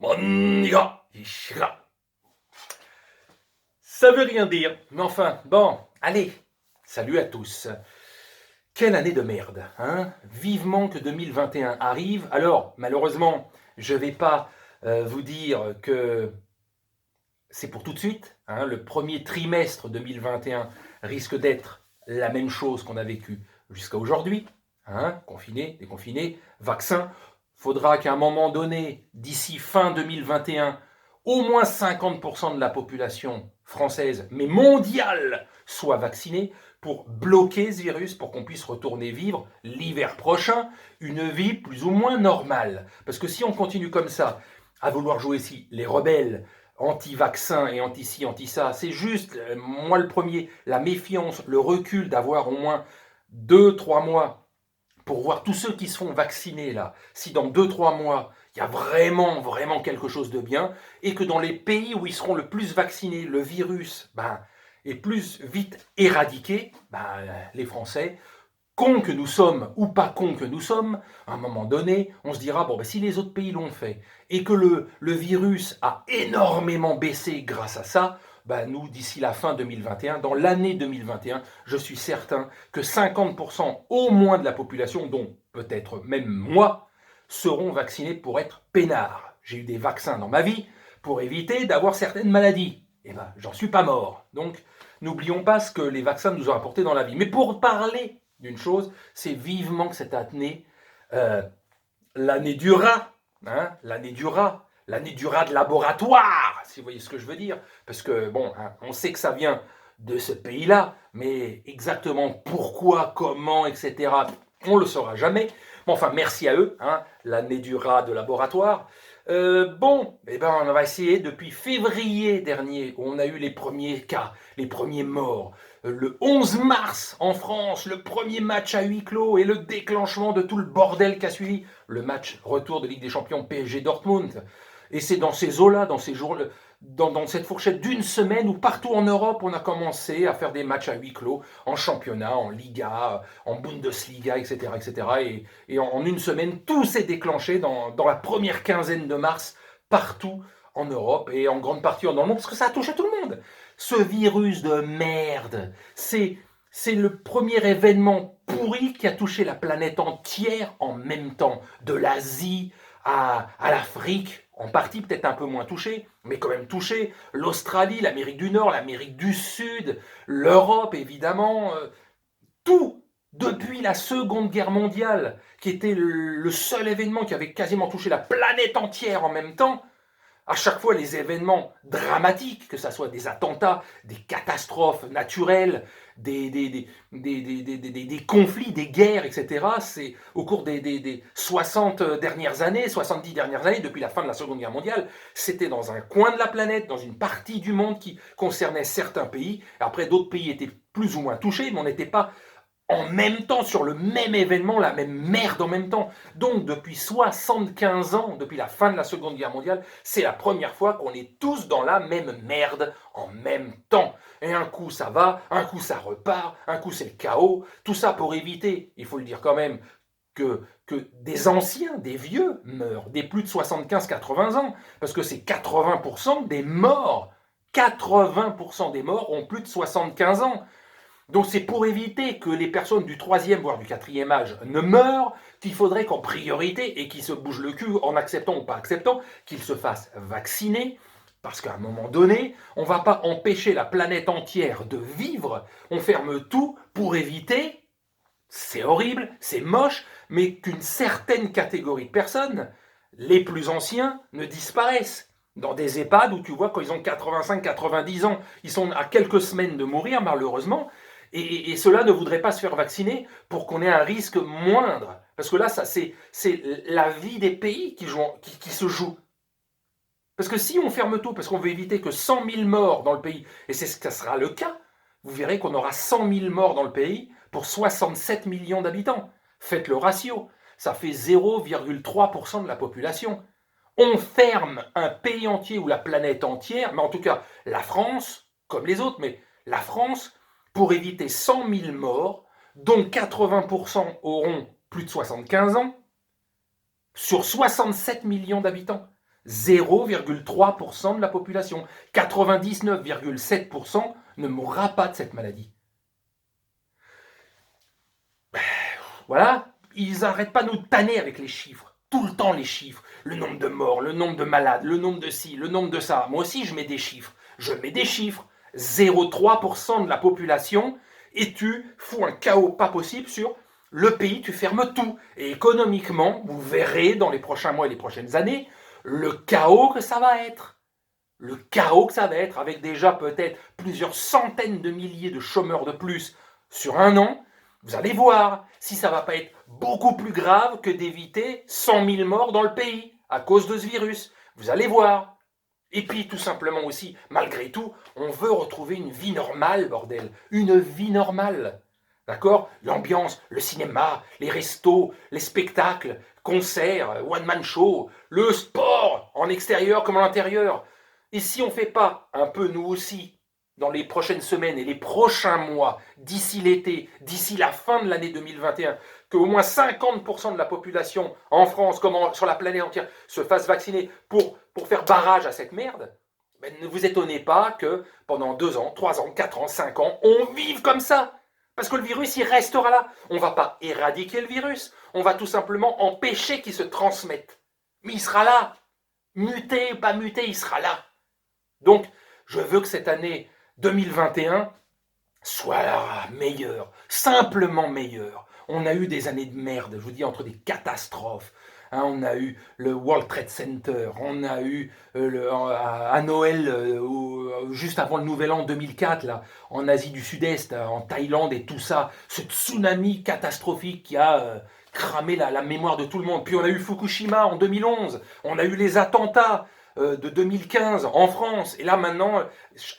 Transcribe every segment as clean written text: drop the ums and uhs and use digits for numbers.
Moniga, Ishira. Ça veut rien dire, mais enfin, bon, allez, salut à tous. Quelle année de merde, hein? Vivement que 2021 arrive. Alors, malheureusement, je vais pas vous dire que c'est pour tout de suite, hein. Le premier trimestre 2021 risque d'être la même chose qu'on a vécu jusqu'à aujourd'hui, hein. Confiné, déconfiné, vaccin. Faudra qu'à un moment donné, d'ici fin 2021, au moins 50% de la population française, mais mondiale, soit vaccinée pour bloquer ce virus, pour qu'on puisse retourner vivre l'hiver prochain une vie plus ou moins normale. Parce que si on continue comme ça, à vouloir jouer ici les rebelles, anti-vaccin et anti-ci, anti-ça, c'est juste, moi le premier, la méfiance, le recul d'avoir au moins 2, 3 mois pour voir tous ceux qui se font vacciner là, si dans 2, 3 mois, il y a vraiment, vraiment quelque chose de bien, et que dans les pays où ils seront le plus vaccinés, le virus est plus vite éradiqué, les Français, cons que nous sommes ou pas cons que nous sommes, à un moment donné, on se dira, bon, si les autres pays l'ont fait, et que le virus a énormément baissé grâce à ça, nous, d'ici la fin 2021, dans l'année 2021, je suis certain que 50% au moins de la population, dont peut-être même moi, seront vaccinés pour être peinards. J'ai eu des vaccins dans ma vie pour éviter d'avoir certaines maladies. Et j'en suis pas mort. Donc, n'oublions pas ce que les vaccins nous ont apporté dans la vie. Mais pour parler d'une chose, c'est vivement que cette année, l'année du rat, hein, l'année du rat, l'année du rat de laboratoire, si vous voyez ce que je veux dire. Parce que, bon, hein, on sait que ça vient de ce pays-là, mais exactement pourquoi, comment, etc., on ne le saura jamais. Bon, enfin, merci à eux, hein, l'année du rat de laboratoire. On va essayer depuis février dernier, où on a eu les premiers cas, les premiers morts. Le 11 mars, en France, le premier match à huis clos et le déclenchement de tout le bordel qui a suivi. Le match retour de Ligue des Champions PSG Dortmund. Et c'est dans ces eaux-là, dans ces jours, dans cette fourchette d'une semaine où partout en Europe, on a commencé à faire des matchs à huis clos, en championnat, en Liga, en Bundesliga, etc. etc. Et en une semaine, tout s'est déclenché dans la première quinzaine de mars, partout en Europe et en grande partie dans le monde, parce que ça a touché tout le monde. Ce virus de merde, c'est le premier événement pourri qui a touché la planète entière en même temps, de l'Asie à l'Afrique, en partie peut-être un peu moins touché, mais quand même touché, l'Australie, l'Amérique du Nord, l'Amérique du Sud, l'Europe évidemment, tout depuis la Seconde Guerre mondiale, qui était le seul événement qui avait quasiment touché la planète entière en même temps. À chaque fois, les événements dramatiques, que ce soit des attentats, des catastrophes naturelles, des conflits, des guerres, etc., c'est au cours des 60 dernières années, 70 dernières années, depuis la fin de la Seconde Guerre mondiale, c'était dans un coin de la planète, dans une partie du monde qui concernait certains pays. Après, d'autres pays étaient plus ou moins touchés, mais on n'était pas en même temps, sur le même événement, la même merde en même temps. Donc, depuis 75 ans, depuis la fin de la Seconde Guerre mondiale, c'est la première fois qu'on est tous dans la même merde en même temps. Et un coup, ça va, un coup, ça repart, un coup, c'est le chaos. Tout ça pour éviter, il faut le dire quand même, que des anciens, des vieux meurent, des plus de 75-80 ans. Parce que c'est 80% des morts. 80% des morts ont plus de 75 ans. Donc c'est pour éviter que les personnes du troisième, voire du quatrième âge ne meurent, qu'il faudrait qu'en priorité, et qu'ils se bougent le cul en acceptant ou pas acceptant, qu'ils se fassent vacciner, parce qu'à un moment donné, on ne va pas empêcher la planète entière de vivre, on ferme tout pour éviter, c'est horrible, c'est moche, mais qu'une certaine catégorie de personnes, les plus anciens, ne disparaissent. Dans des EHPAD où tu vois, quand ils ont 85-90 ans, ils sont à quelques semaines de mourir, malheureusement, et cela ne voudrait pas se faire vacciner pour qu'on ait un risque moindre. Parce que là, c'est la vie des pays qui se joue. Parce que si on ferme tout, parce qu'on veut éviter que 100 000 morts dans le pays, et c'est ce que ça sera le cas, vous verrez qu'on aura 100 000 morts dans le pays pour 67 millions d'habitants. Faites le ratio, ça fait 0,3% de la population. On ferme un pays entier ou la planète entière, mais en tout cas la France, comme les autres, mais la France, pour éviter 100 000 morts, dont 80% auront plus de 75 ans, sur 67 millions d'habitants. 0,3% de la population. 99,7% ne mourra pas de cette maladie. Voilà, ils n'arrêtent pas de nous tanner avec les chiffres. Tout le temps les chiffres. Le nombre de morts, le nombre de malades, le nombre de ci, le nombre de ça. Moi aussi, je mets des chiffres. Je mets des chiffres. 0,3% de la population et tu fous un chaos pas possible sur le pays, tu fermes tout. Et économiquement, vous verrez dans les prochains mois et les prochaines années le chaos que ça va être. Le chaos que ça va être, avec déjà peut-être plusieurs centaines de milliers de chômeurs de plus sur un an. Vous allez voir si ça ne va pas être beaucoup plus grave que d'éviter 100 000 morts dans le pays à cause de ce virus. Vous allez voir. Et puis tout simplement aussi, malgré tout, on veut retrouver une vie normale, bordel. Une vie normale. D'accord? L'ambiance, le cinéma, les restos, les spectacles, concerts, one-man show, le sport, en extérieur comme en intérieur. Et si on ne fait pas un peu nous aussi, dans les prochaines semaines et les prochains mois, d'ici l'été, d'ici la fin de l'année 2021, qu'au moins 50% de la population en France, comme sur la planète entière, se fasse vacciner pour faire barrage à cette merde, ben, ne vous étonnez pas que pendant 2 ans, 3 ans, 4 ans, 5 ans, on vive comme ça. Parce que le virus, il restera là. On ne va pas éradiquer le virus, on va tout simplement empêcher qu'il se transmette. Mais il sera là. Muté ou pas muté, il sera là. Donc, je veux que cette année 2021 soit meilleure, simplement meilleure. On a eu des années de merde, je vous dis, entre des catastrophes. Hein, on a eu le World Trade Center, on a eu à Noël, juste avant le Nouvel An 2004, là, en Asie du Sud-Est, en Thaïlande et tout ça, ce tsunami catastrophique qui a cramé la mémoire de tout le monde. Puis on a eu Fukushima en 2011, on a eu les attentats de 2015 en France. Et là maintenant,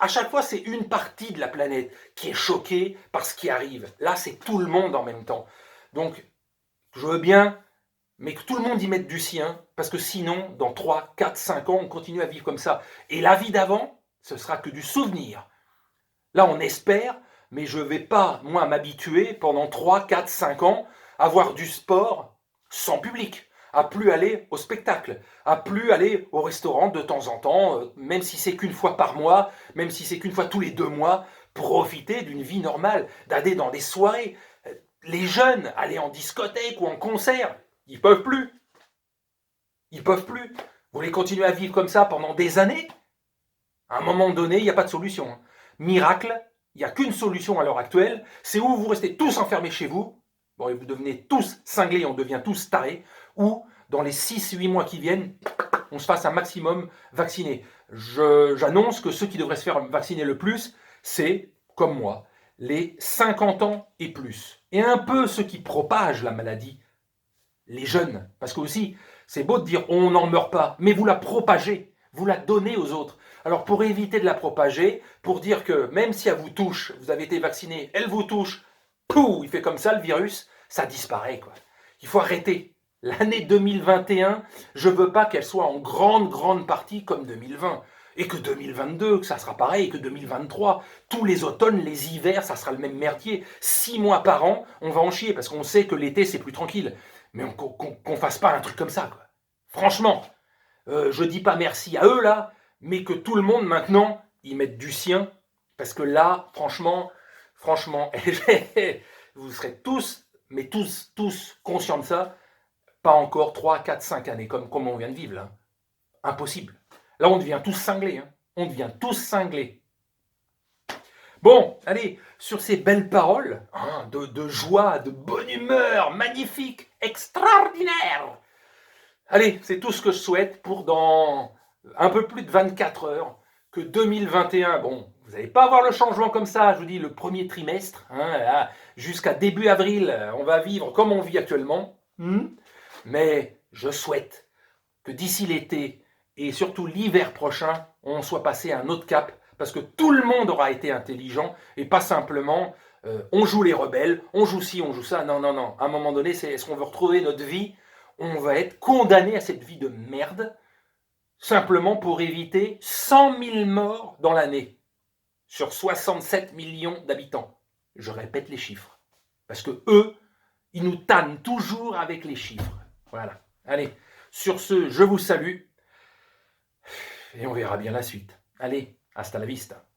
à chaque fois, c'est une partie de la planète qui est choquée par ce qui arrive. Là, c'est tout le monde en même temps. Donc, je veux bien, mais que tout le monde y mette du sien, parce que sinon, dans 3, 4, 5 ans, on continue à vivre comme ça. Et la vie d'avant, ce sera que du souvenir. Là, on espère, mais je ne vais pas, moi, m'habituer pendant 3, 4, 5 ans à voir du sport sans public, à plus aller au spectacle, à plus aller au restaurant de temps en temps, même si c'est qu'une fois par mois, même si c'est qu'une fois tous les 2 mois, profiter d'une vie normale, d'aller dans des soirées. Les jeunes, aller en discothèque ou en concert, ils peuvent plus. Ils peuvent plus. Vous voulez continuer à vivre comme ça pendant des années? À un moment donné, il n'y a pas de solution. Miracle, il n'y a qu'une solution à l'heure actuelle, c'est où vous restez tous enfermés chez vous, bon, et vous devenez tous cinglés, on devient tous tarés, ou dans les 6-8 mois qui viennent, on se fasse un maximum vacciner. J'annonce que ceux qui devraient se faire vacciner le plus, c'est, comme moi, les 50 ans et plus. Et un peu ceux qui propagent la maladie, les jeunes. Parce que aussi, c'est beau de dire on n'en meurt pas, mais vous la propagez, vous la donnez aux autres. Alors pour éviter de la propager, pour dire que même si elle vous touche, vous avez été vacciné, elle vous touche, pouh, il fait comme ça le virus, ça disparaît quoi. Il faut arrêter. L'année 2021, je ne veux pas qu'elle soit en grande partie comme 2020. Et que 2022, que ça sera pareil, que 2023, tous les automnes, les hivers, ça sera le même merdier. 6 mois par an, on va en chier, parce qu'on sait que l'été, c'est plus tranquille. Mais qu'on fasse pas un truc comme ça, quoi. Franchement, je dis pas merci à eux, là, mais que tout le monde, maintenant, y mette du sien, parce que là, franchement, vous serez tous, mais tous conscients de ça, pas encore 3, 4, 5 années, comme on vient de vivre, là. Impossible. Là, on devient tous cinglés, hein. On devient tous cinglés. Bon, allez, sur ces belles paroles, hein, de joie, de bonne humeur, magnifique, extraordinaire. Allez, c'est tout ce que je souhaite pour dans un peu plus de 24 heures, que 2021, bon, vous n'allez pas voir le changement comme ça, je vous dis, le premier trimestre, hein, jusqu'à début avril, on va vivre comme on vit actuellement, mais je souhaite que d'ici l'été, et surtout l'hiver prochain, on soit passé à un autre cap, parce que tout le monde aura été intelligent, et pas simplement, on joue les rebelles, on joue ci, on joue ça, non, à un moment donné, est-ce qu'on veut retrouver notre vie? On va être condamné à cette vie de merde, simplement pour éviter 100 000 morts dans l'année, sur 67 millions d'habitants. Je répète les chiffres, parce que eux, ils nous tannent toujours avec les chiffres. Voilà. Allez, sur ce, je vous salue. et on verra bien la suite. Allez, hasta la vista.